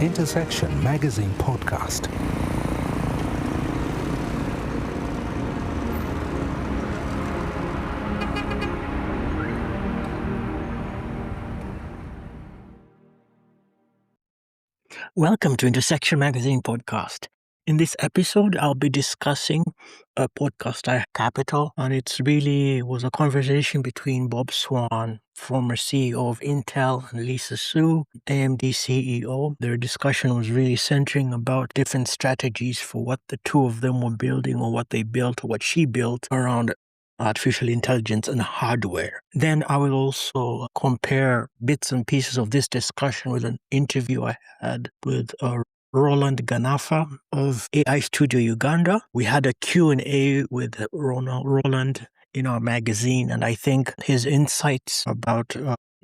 Intersection Magazine Podcast. Welcome to Intersection Magazine Podcast. In this episode, I'll be discussing a podcast I Capital, and it's really was a conversation between Bob Swan, former CEO of Intel, and Lisa Su, AMD CEO. Their discussion was really centering about different strategies for what the two of them were building, or what they built, or what she built around artificial intelligence and hardware. Then I will also compare bits and pieces of this discussion with an interview I had with Roland Ganafa of AI Studio Uganda. We had a Q&A with Roland in our magazine, and I think his insights about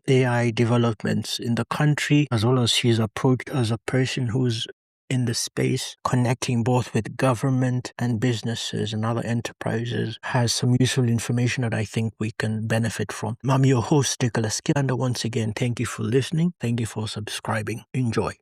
AI developments in the country, as well as his approach as a person who's in the space, connecting both with government and businesses and other enterprises, has some useful information that I think we can benefit from. I'm your host, Nicholas Kianda. Once again, thank you for listening. Thank you for subscribing. Enjoy.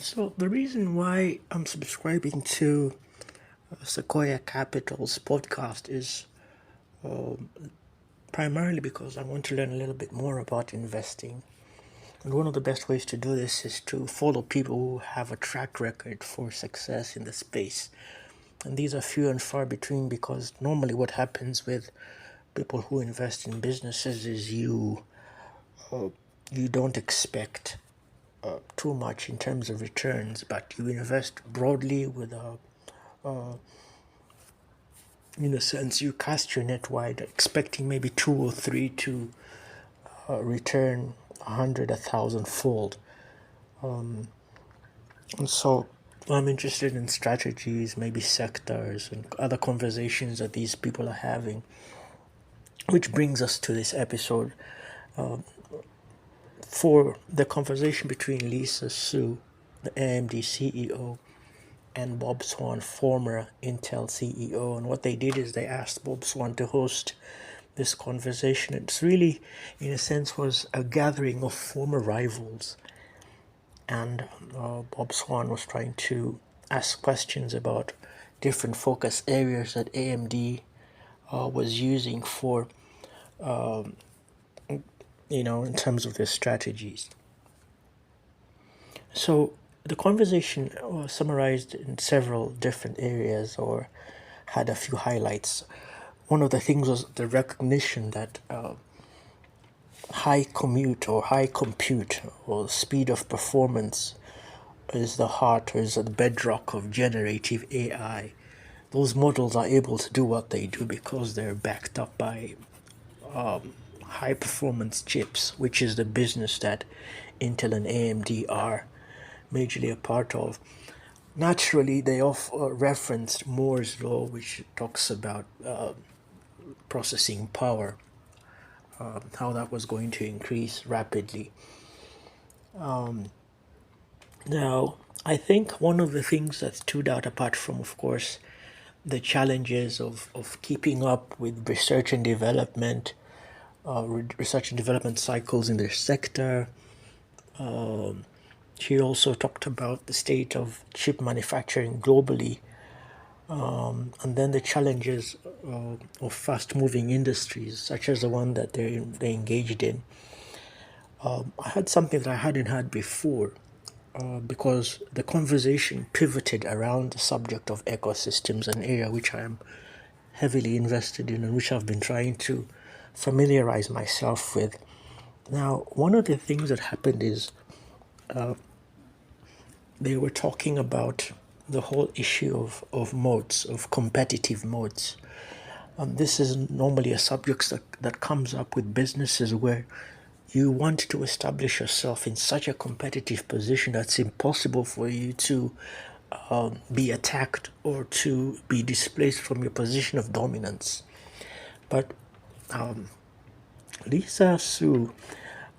So the reason why I'm subscribing to Sequoia Capital's podcast is primarily because I want to learn a little bit more about investing. And one of the best ways to do this is to follow people who have a track record for success in the space. And these are few and far between, because normally what happens with people who invest in businesses is you don't expect too much in terms of returns, but you invest broadly with in a sense, you cast your net wide, expecting maybe 2 or 3 to return 100, 1,000 fold. And so I'm interested in strategies, maybe sectors and other conversations that these people are having, which brings us to this episode. For the conversation between Lisa Su, the AMD CEO, and Bob Swan, former Intel CEO. And what they did is they asked Bob Swan to host this conversation. It's really, in a sense, was a gathering of former rivals. And Bob Swan was trying to ask questions about different focus areas that AMD was using for in terms of their strategies. So the conversation was summarized in several different areas, or had a few highlights. One of the things was the recognition that high compute or speed of performance is the heart, or is the bedrock of generative AI. Those models are able to do what they do because they're backed up by high performance chips, which is the business that Intel and AMD are majorly a part of. Naturally, they referenced Moore's law, which talks about processing power, how that was going to increase rapidly. Now, I think one of the things that stood out, apart from, of course, the challenges of keeping up with research and development cycles in their sector. She also talked about the state of chip manufacturing globally, and then the challenges of fast-moving industries, such as the one that they engaged in. I had something that I hadn't had before, because the conversation pivoted around the subject of ecosystems, an area which I am heavily invested in and which I've been trying to familiarize myself with. Now, one of the things that happened is they were talking about the whole issue of moates, of competitive moates. This is normally a subject that comes up with businesses where you want to establish yourself in such a competitive position that's impossible for you to be attacked or to be displaced from your position of dominance. But Lisa Su,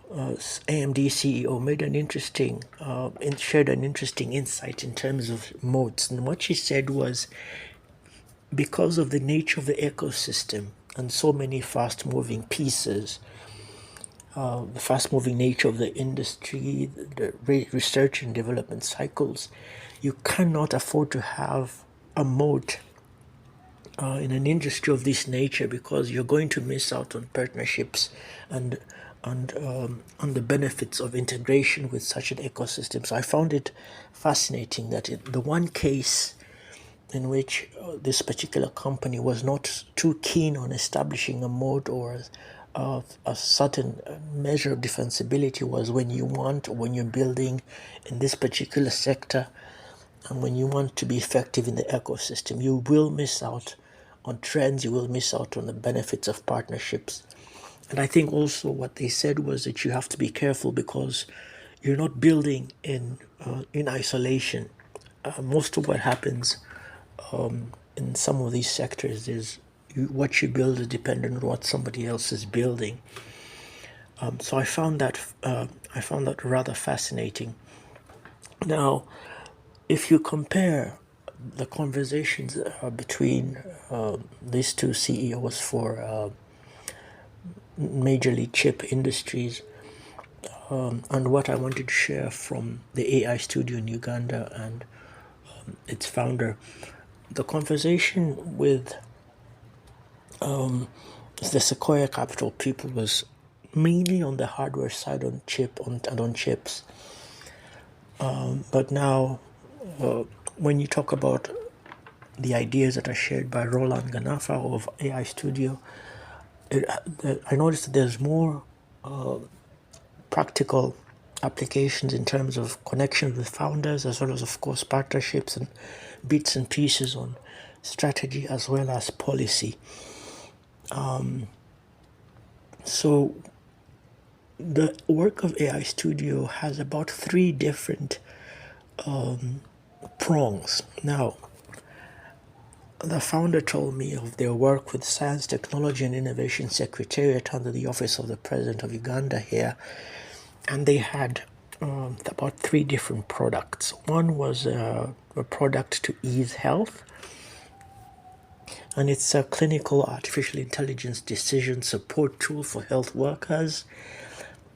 AMD CEO, made an interesting and shared an interesting insight in terms of moats. And what she said was, because of the nature of the ecosystem and so many fast-moving pieces, the fast-moving nature of the industry, the research and development cycles, you cannot afford to have a moat in an industry of this nature, because you're going to miss out on partnerships and on the benefits of integration with such an ecosystem. So I found it fascinating that the one case in which this particular company was not too keen on establishing a moat or a certain measure of defensibility was when you're building in this particular sector, and when you want to be effective in the ecosystem, you will miss out on trends, you will miss out on the benefits of partnerships. And I think also what they said was that you have to be careful, because you're not building in isolation. Most of what happens in some of these sectors is what you build is dependent on what somebody else is building. So I found that rather fascinating. Now, if you compare the conversations between these two CEOs for majorly chip industries, and what I wanted to share from the AI studio in Uganda and its founder, the conversation with the Sequoia Capital people was mainly on the hardware side, on chips. But now, when you talk about the ideas that are shared by Roland Ganafa of AI Studio, I noticed that there's more practical applications in terms of connections with founders, as well as, of course, partnerships and bits and pieces on strategy as well as policy. So the work of AI Studio has about 3 different prongs. Now, the founder told me of their work with Science, Technology and Innovation Secretariat under the Office of the President of Uganda here, and they had about 3 different products. One was a product to ease health, and it's a clinical artificial intelligence decision support tool for health workers.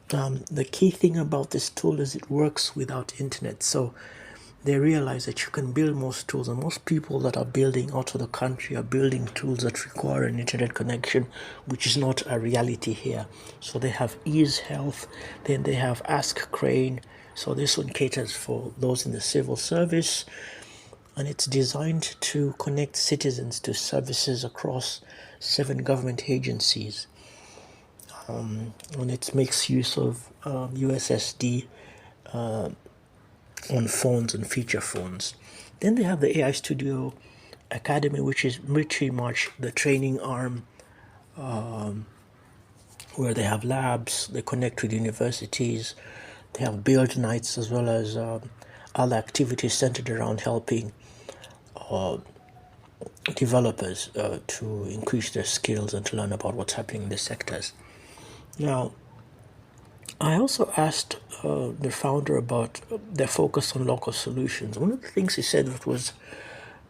The key thing about this tool is it works without internet, so they realize that you can build most tools, and most people that are building out of the country are building tools that require an internet connection, which is not a reality here. So they have Ease Health, then they have Ask Crane. So this one caters for those in the civil service, and it's designed to connect citizens to services across 7 government agencies. And it makes use of USSD on phones and feature phones. Then they have the AI Studio Academy, which is pretty much the training arm, where they have labs, they connect with universities, they have build nights, as well as other activities centered around helping developers to increase their skills and to learn about what's happening in the sectors. Now, I also asked the founder about their focus on local solutions. One of the things he said that was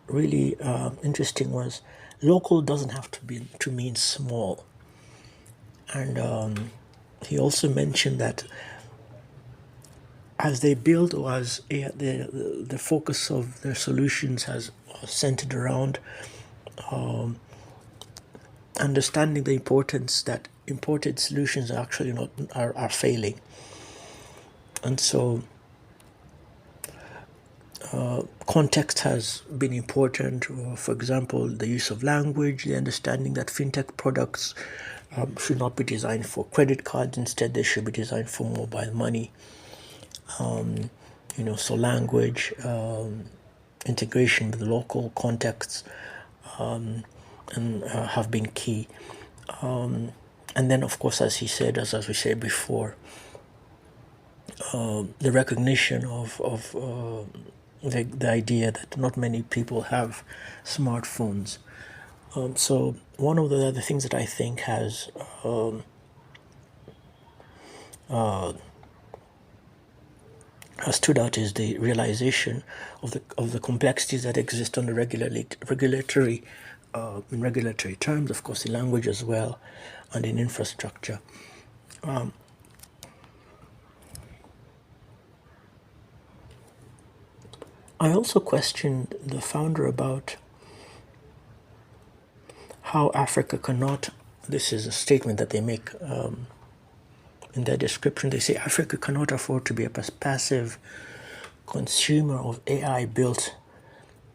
really interesting was local doesn't have to mean small. And he also mentioned that as they build, or as the focus of their solutions has centered around understanding the importance that imported solutions are actually not are failing. And so context has been important. For example, the use of language, the understanding that fintech products should not be designed for credit cards. Instead, they should be designed for mobile money. So language, integration with local contexts, and have been key. And then, of course, as he said, as we said before, the recognition of the idea that not many people have smartphones. So one of the other things that I think has stood out is the realization of the complexities that exist on the regulatory in regulatory terms, of course, in language as well, and in infrastructure. I also questioned the founder about how Africa cannot. This is a statement that they make in their description. They say Africa cannot afford to be a passive consumer of AI built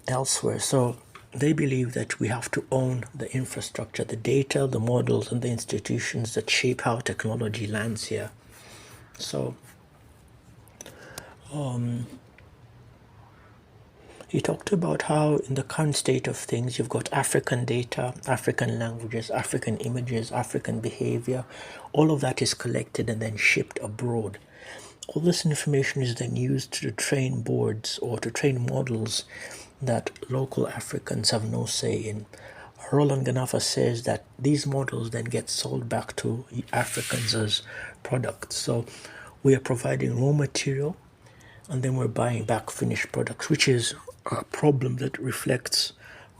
elsewhere. So they believe that we have to own the infrastructure, the data, the models, and the institutions that shape how technology lands here. So he talked about how in the current state of things, you've got African data, African languages, African images, African behavior. All of that is collected and then shipped abroad. All this information is then used to train boards or to train models that local Africans have no say in. Roland Ganafa says that these models then get sold back to Africans as products. So we are providing raw material and then we're buying back finished products, which is a problem that reflects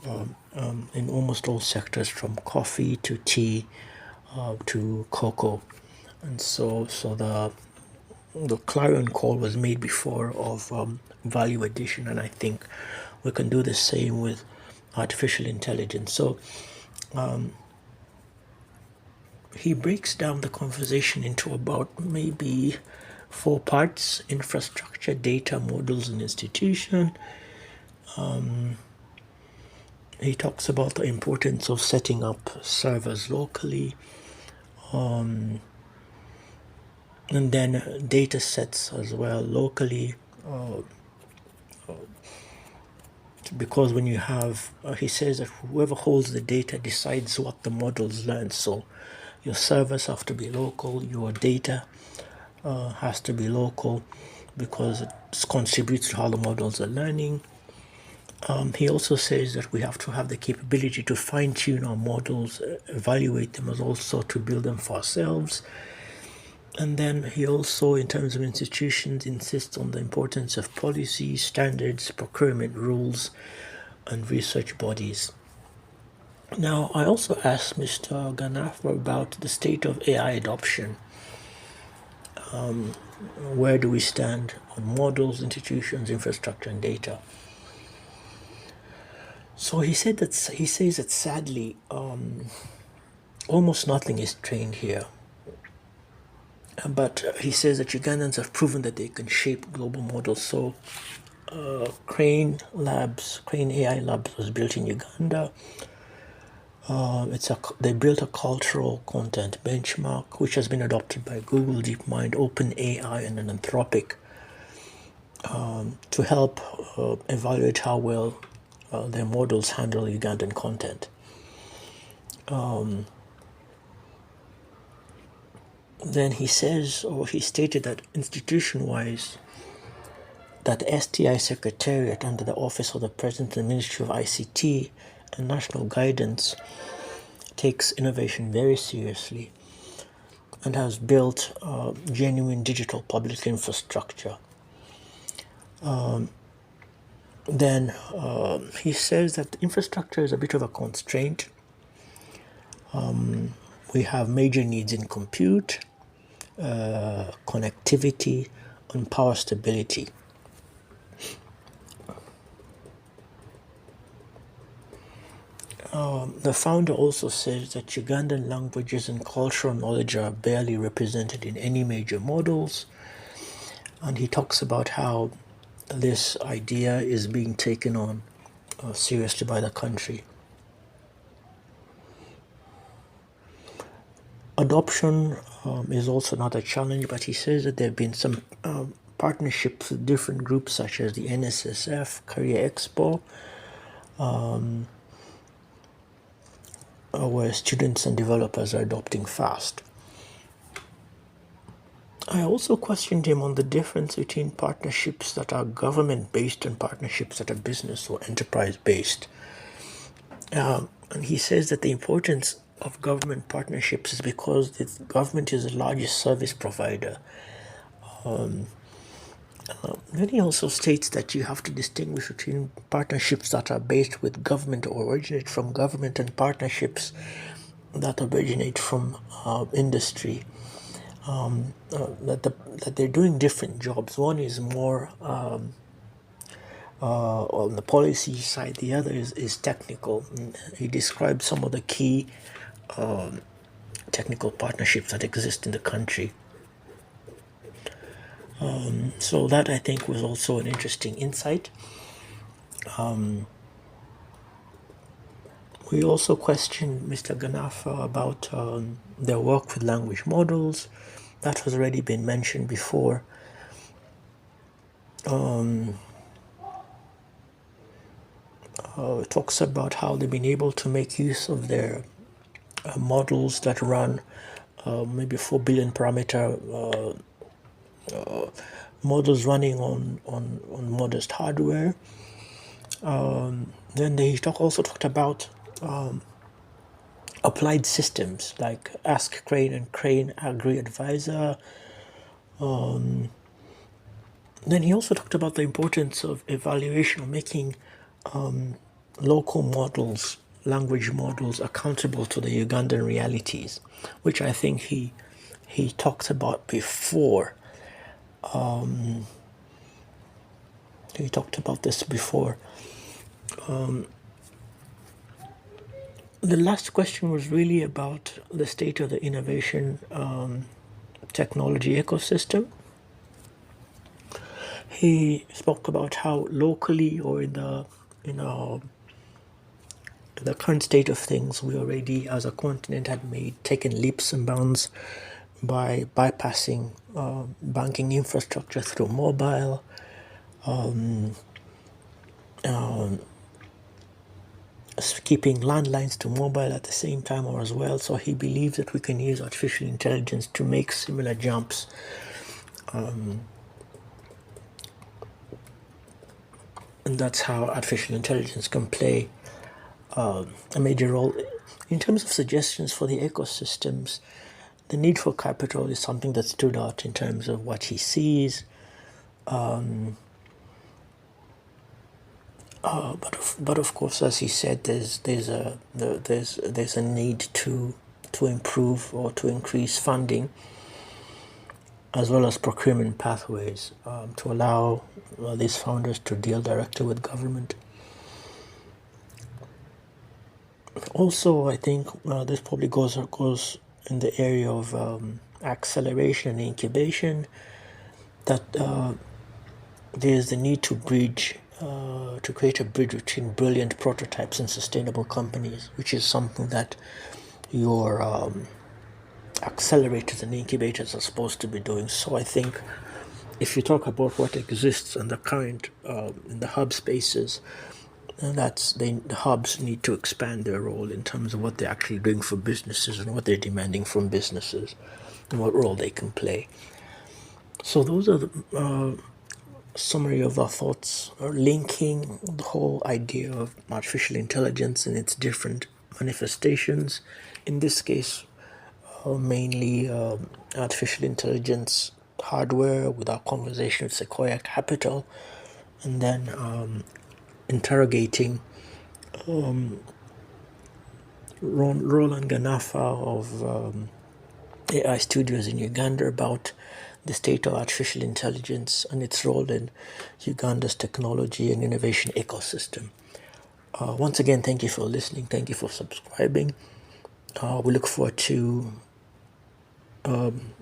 in almost all sectors, from coffee to tea to cocoa. And so the clarion call was made before of value addition, and I think we can do the same with artificial intelligence. So he breaks down the conversation into about maybe 4 parts: infrastructure, data, models, and institution. He talks about the importance of setting up servers locally, and then data sets as well locally, because when you have, he says that whoever holds the data decides what the models learn. So your servers have to be local, your data has to be local, because it contributes to how the models are learning. He also says that we have to have the capability to fine-tune our models, evaluate them, as also to build them for ourselves. And then he also, in terms of institutions, insists on the importance of policy, standards, procurement rules, and research bodies. Now, I also asked Mr. Ganafa about the state of AI adoption. Where do we stand on models, institutions, infrastructure, and data? So he says that sadly, almost nothing is trained here. But he says that Ugandans have proven that they can shape global models. So Crane AI Labs was built in Uganda. They built a cultural content benchmark, which has been adopted by Google, DeepMind, OpenAI, and Anthropic to help evaluate how well their models handle Ugandan content. Then he says, or he stated, that institution-wise, that STI Secretariat under the Office of the President and Ministry of ICT and National Guidance takes innovation very seriously and has built genuine digital public infrastructure. Then he says that infrastructure is a bit of a constraint. We have major needs in compute, connectivity, and power stability. The founder also says that Ugandan languages and cultural knowledge are barely represented in any major models, and he talks about how this idea is being taken on seriously by the country. Adoption is also not a challenge, but he says that there have been some partnerships with different groups such as the NSSF, Career Expo, where students and developers are adopting fast. I also questioned him on the difference between partnerships that are government-based and partnerships that are business or enterprise-based. And he says that the importance of government partnerships is because the government is the largest service provider. Then he also states that you have to distinguish between partnerships that are based with government or originate from government and partnerships that originate from industry. That they're doing different jobs. One is more on the policy side, the other is technical. And he described some of the key technical partnerships that exist in the country. So that, I think, was also an interesting insight. We also questioned Mr. Ganafa about their work with language models. That has already been mentioned before. It talks about how they've been able to make use of their models that run maybe 4 billion parameter models running on modest hardware. Then they also talked about applied systems like Ask Crane and Crane Agri Advisor. Then he also talked about the importance of evaluation, of making local models, language models, accountable to the Ugandan realities, which I think he talked about before. He talked about this before. The last question was really about the state of the innovation technology ecosystem. He spoke about how locally or in the current state of things, we already as a continent had taken leaps and bounds by bypassing banking infrastructure through mobile, keeping landlines to mobile at the same time or as well. So he believes that we can use artificial intelligence to make similar jumps. And that's how artificial intelligence can play a major role. In terms of suggestions for the ecosystems, the need for capital is something that stood out in terms of what he sees. But of course, as he said, there's a need to improve or to increase funding, as well as procurement pathways to allow these founders to deal directly with government. Also, I think this probably goes in the area of acceleration and incubation, that there's the need to create a bridge between brilliant prototypes and sustainable companies, which is something that your accelerators and incubators are supposed to be doing. So I think if you talk about what exists in the current in the hub spaces, the hubs need to expand their role in terms of what they're actually doing for businesses and what they're demanding from businesses and what role they can play. So those are the summary of our thoughts, linking the whole idea of artificial intelligence and its different manifestations. In this case, mainly artificial intelligence hardware with our conversation with Sequoia Capital, and then interrogating Roland Ganafa of AI Studios in Uganda about the state of artificial intelligence and its role in Uganda's technology and innovation ecosystem. Once again, thank you for listening. Thank you for subscribing. We look forward to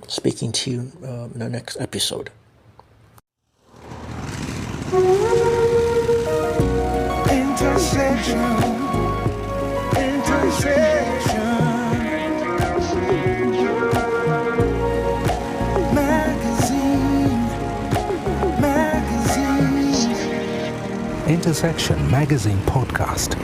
speaking to you in our next episode. Intersection. Intersection Magazine Podcast.